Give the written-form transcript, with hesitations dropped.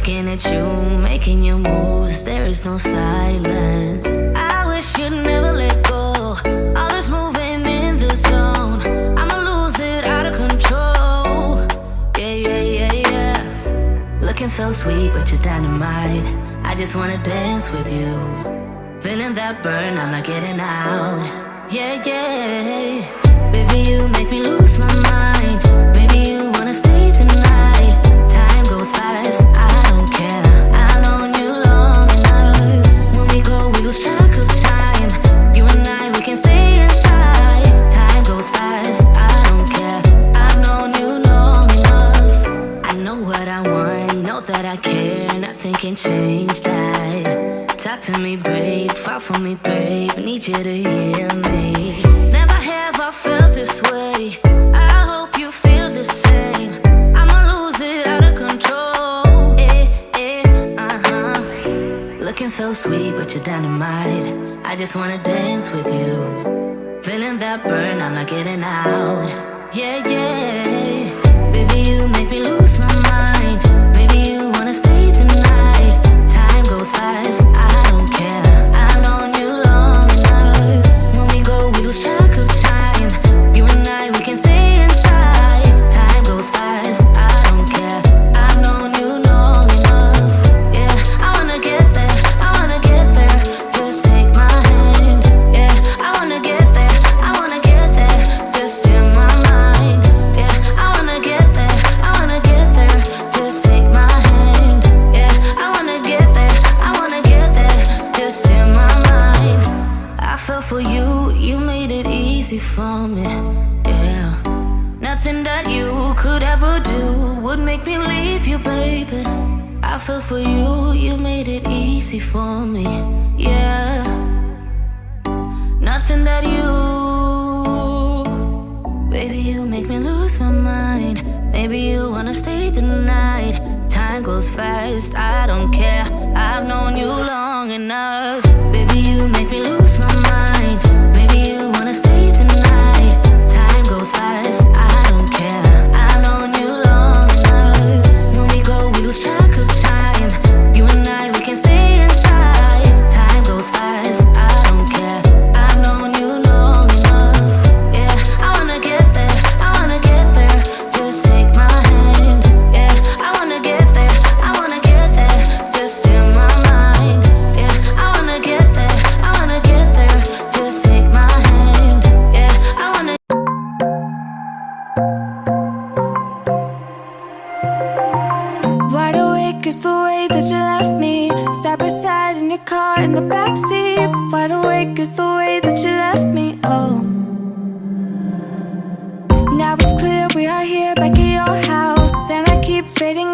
Looking at you, making your moves, there is no silence. I wish you'd never let go. All this moving in the zone, I'ma lose it out of control. Yeah, yeah, yeah, yeah. Looking so sweet, but you're dynamite. I just wanna dance with you. Feeling that burn, I'm not getting out. Yeah, yeah. Baby, you make me lose my mind. Maybe you wanna stay tonight. Time goes fast, I don't care. I've known you long enough. When we go, we lose track of time. You and I, we can stay inside. Time goes fast, I don't care. I've known you long enough. I know what I want, know that I care. Nothing can change that. Talk to me, babe, fall for me, babe. Need you to hear me. Never have I felt this way. I hope you feel the same. I'ma lose it out of control. Looking so sweet, but you're dynamite. I just wanna dance with you. Feeling that burn, I'm not getting out. Yeah, yeah. Baby, you make me lose my mind. Maybe you wanna stay tonight. Time goes fast, I don't care. I've known you long enough. When we go, we lose track of time. You and I, we can stay inside. Time goes fast, I don't care. I've known you long enough. Yeah, I wanna get there, I wanna get there. Just take my hand. Yeah, I wanna get there, I wanna get there. Just in my mind. Yeah, I wanna get there, I wanna get there. Just take my hand. Yeah, I wanna get there, I wanna get there. Just in my mind. I fell for you, you made it easy for me. Yeah, nothing that you could ever do would make me leave you, baby. I fell for you, you made it easy for me. Yeah, nothing that you, baby, you make me lose my mind. Maybe you wanna stay the night. Time goes fast, I don't care. I've known you long enough. Baby, you make me lose my mind. Maybe you wanna stay the night. Time goes fast, I don't care. I've known you long enough. When we go, we lose track of time. You and I, we can stay inside. Time goes fast, I don't care. I've known you long enough. Yeah, I wanna get there, I wanna get there. Just take my hand. Yeah, I wanna get there, I wanna get there. Just in my mind. Yeah, I wanna get there, I wanna get there. Just take my hand. Yeah, I wanna. Wide awake is the way that you left me. Side by side in your car in the backseat. Wide awake is the way that you left me. Oh, now it's clear we are here back at your house, and I keep fading